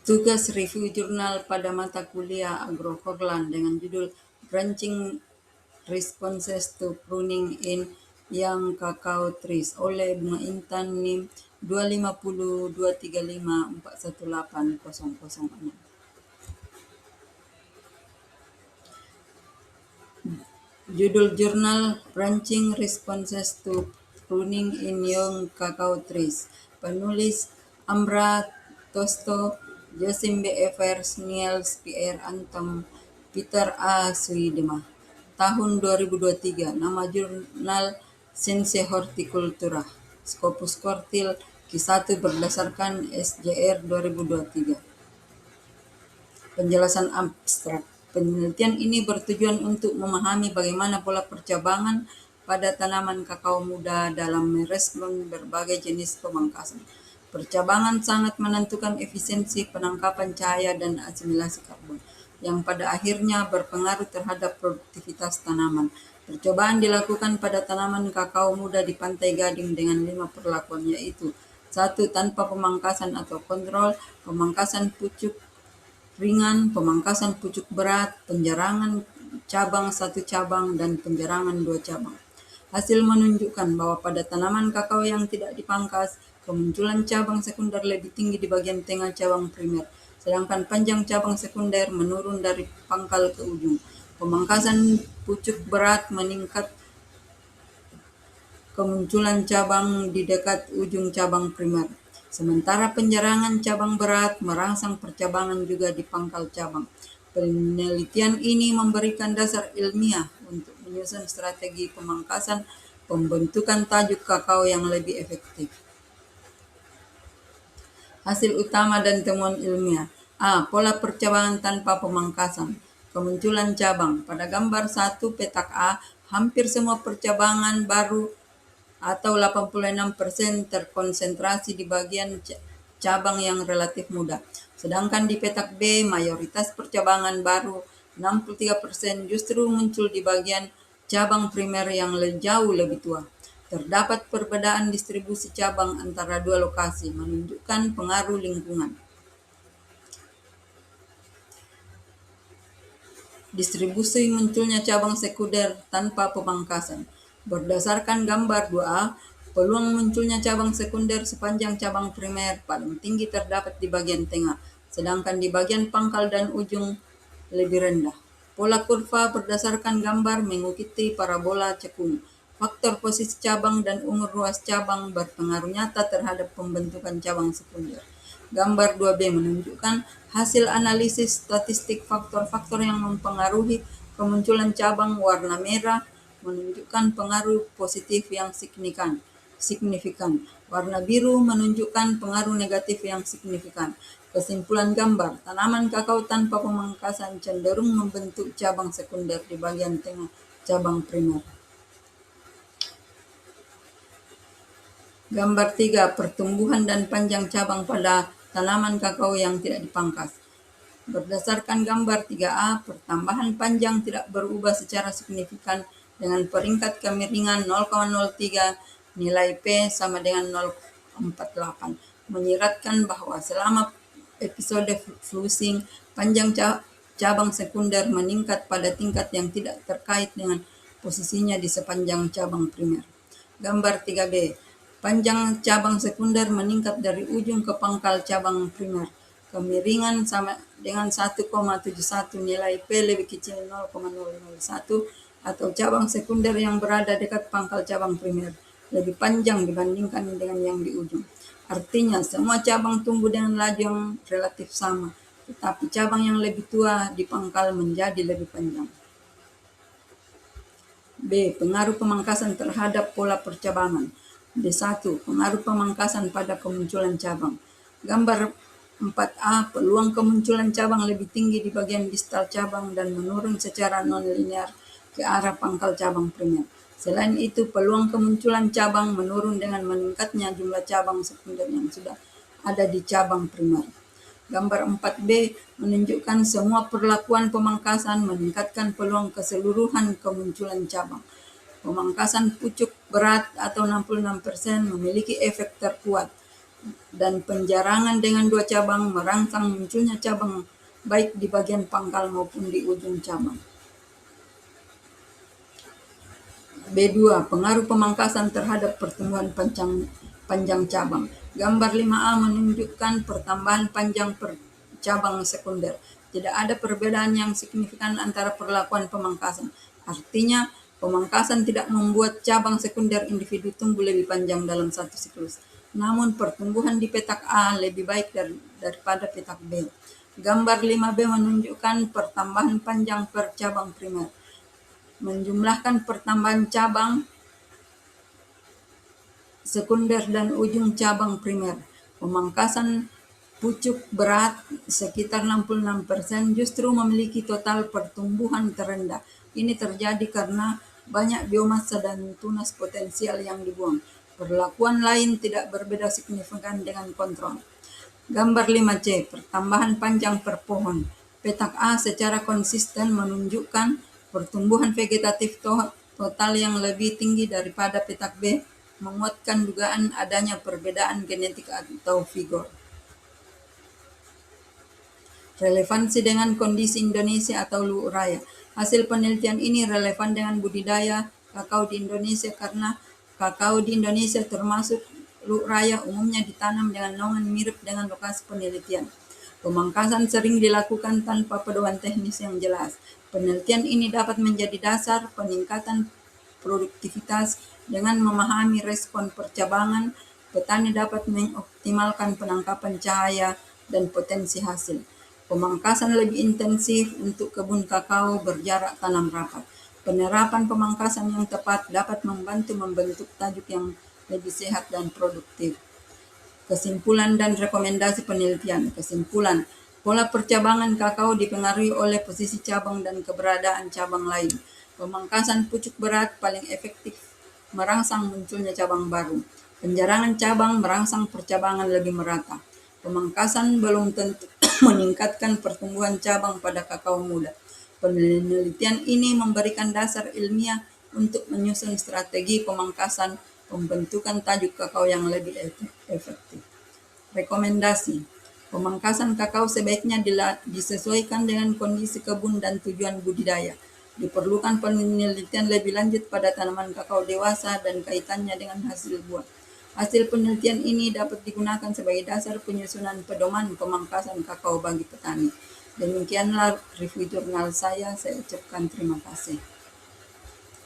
Tugas review jurnal pada mata kuliah Agroforland dengan judul Branching Responses to Pruning in Young Cacao Trees oleh Bunga Intan NIM 2502354180006. Judul jurnal Branching Responses to Pruning in Young Cacao Trees. Penulis Amra Tosto, Josim B. Evers, Niels Pierre Anton, Peter A. Suidema. Tahun 2023. Nama jurnal Sense Horticultura. Scopus Cortil Q1 berdasarkan SJR 2023. Penjelasan abstrak. Penelitian ini bertujuan untuk memahami bagaimana pola percabangan pada tanaman kakao muda dalam merespon berbagai jenis pemangkasan. Percabangan sangat menentukan efisiensi penangkapan cahaya dan asimilasi karbon, yang pada akhirnya berpengaruh terhadap produktivitas tanaman. Percobaan dilakukan pada tanaman kakao muda di Pantai Gading dengan 5 perlakuan, yaitu 1. Tanpa pemangkasan atau kontrol, pemangkasan pucuk ringan, pemangkasan pucuk berat, penjarangan cabang 1 cabang, dan penjarangan 2 cabang. Hasil menunjukkan bahwa pada tanaman kakao yang tidak dipangkas, kemunculan cabang sekunder lebih tinggi di bagian tengah cabang primer, sedangkan panjang cabang sekunder menurun dari pangkal ke ujung. Pemangkasan pucuk berat meningkat kemunculan cabang di dekat ujung cabang primer, sementara penjarangan cabang berat merangsang percabangan juga di pangkal cabang. Penelitian ini memberikan dasar ilmiah untuk menyusun strategi pemangkasan pembentukan tajuk kakao yang lebih efektif. Hasil utama dan temuan ilmiah. A. Pola percabangan tanpa pemangkasan. Kemunculan cabang. Pada gambar 1 petak A, hampir semua percabangan baru atau 86% terkonsentrasi di bagian cabang yang relatif muda. Sedangkan di petak B, mayoritas percabangan baru 63% justru muncul di bagian cabang primer yang jauh lebih tua. Terdapat perbedaan distribusi cabang antara dua lokasi, menunjukkan pengaruh lingkungan. Distribusi munculnya cabang sekunder tanpa pemangkasan. Berdasarkan gambar 2A, peluang munculnya cabang sekunder sepanjang cabang primer paling tinggi terdapat di bagian tengah, sedangkan di bagian pangkal dan ujung lebih rendah. Pola kurva berdasarkan gambar mengikuti parabola cekung. Faktor posisi cabang dan umur ruas cabang berpengaruh nyata terhadap pembentukan cabang sekunder. Gambar 2B menunjukkan hasil analisis statistik faktor-faktor yang mempengaruhi kemunculan cabang. Warna merah menunjukkan pengaruh positif yang signifikan. Warna biru menunjukkan pengaruh negatif yang signifikan. Kesimpulan gambar, tanaman kakao tanpa pemangkasan cenderung membentuk cabang sekunder di bagian tengah cabang primer. Gambar 3, pertumbuhan dan panjang cabang pada tanaman kakao yang tidak dipangkas. Berdasarkan gambar 3A, pertambahan panjang tidak berubah secara signifikan dengan peringkat kemiringan 0,03, nilai P sama dengan 0,48, menyiratkan bahwa selama episode flusing, panjang cabang sekunder meningkat pada tingkat yang tidak terkait dengan posisinya di sepanjang cabang primer. Gambar 3B, panjang cabang sekunder meningkat dari ujung ke pangkal cabang primer. Kemiringan sama dengan 1,71, nilai P lebih kecil 0,001, atau cabang sekunder yang berada dekat pangkal cabang primer lebih panjang dibandingkan dengan yang di ujung. Artinya semua cabang tumbuh dengan laju yang relatif sama, tetapi cabang yang lebih tua di pangkal menjadi lebih panjang. B. Pengaruh pemangkasan terhadap pola percabangan. B1. Pengaruh pemangkasan pada kemunculan cabang. Gambar 4A, peluang kemunculan cabang lebih tinggi di bagian distal cabang dan menurun secara non-linear ke arah pangkal cabang primer. Selain itu, peluang kemunculan cabang menurun dengan meningkatnya jumlah cabang sekunder yang sudah ada di cabang primer. Gambar 4B menunjukkan semua perlakuan pemangkasan meningkatkan peluang keseluruhan kemunculan cabang. Pemangkasan pucuk berat atau 66% memiliki efek terkuat. dan penjarangan dengan 2 cabang merangsang munculnya cabang baik di bagian pangkal maupun di ujung cabang. B2. Pengaruh pemangkasan terhadap pertumbuhan panjang cabang. Gambar 5A menunjukkan pertambahan panjang per cabang sekunder. Tidak ada perbedaan yang signifikan antara perlakuan pemangkasan. Artinya, pemangkasan tidak membuat cabang sekunder individu tumbuh lebih panjang dalam satu siklus. Namun, pertumbuhan di petak A lebih baik daripada petak B. Gambar 5B menunjukkan pertambahan panjang per cabang primer. Menjumlahkan pertambahan cabang sekunder dan ujung cabang primer. Pemangkasan pucuk berat sekitar 66% justru memiliki total pertumbuhan terendah. Ini terjadi karena banyak biomasa dan tunas potensial yang dibuang. Perlakuan lain tidak berbeda signifikan dengan kontrol. Gambar 5C, pertambahan panjang per pohon. Petak A secara konsisten menunjukkan pertumbuhan vegetatif total yang lebih tinggi daripada petak B, menguatkan dugaan adanya perbedaan genetik atau vigor. Relevansi dengan kondisi Indonesia atau Lu'u Raya. Hasil penelitian ini relevan dengan budidaya kakao di Indonesia karena kakao di Indonesia termasuk Lu'u Raya umumnya ditanam dengan naungan mirip dengan lokasi penelitian. Pemangkasan sering dilakukan tanpa pedoman teknis yang jelas. Penelitian ini dapat menjadi dasar peningkatan produktivitas. Dengan memahami respon percabangan, petani dapat mengoptimalkan penangkapan cahaya dan potensi hasil. Pemangkasan lebih intensif untuk kebun kakao berjarak tanam rapat. Penerapan pemangkasan yang tepat dapat membantu membentuk tajuk yang lebih sehat dan produktif. Kesimpulan dan rekomendasi penelitian. Kesimpulan, pola percabangan kakao dipengaruhi oleh posisi cabang dan keberadaan cabang lain. Pemangkasan pucuk berat paling efektif merangsang munculnya cabang baru. Penjarangan cabang merangsang percabangan lebih merata. Pemangkasan belum tentu meningkatkan pertumbuhan cabang pada kakao muda. Penelitian ini memberikan dasar ilmiah untuk menyusun strategi pemangkasan pembentukan tajuk kakao yang lebih efektif. Rekomendasi, pemangkasan kakao sebaiknya disesuaikan dengan kondisi kebun dan tujuan budidaya. Diperlukan penelitian lebih lanjut pada tanaman kakao dewasa dan kaitannya dengan hasil buah. Hasil penelitian ini dapat digunakan sebagai dasar penyusunan pedoman pemangkasan kakao bagi petani. Demikianlah review jurnal saya ucapkan terima kasih.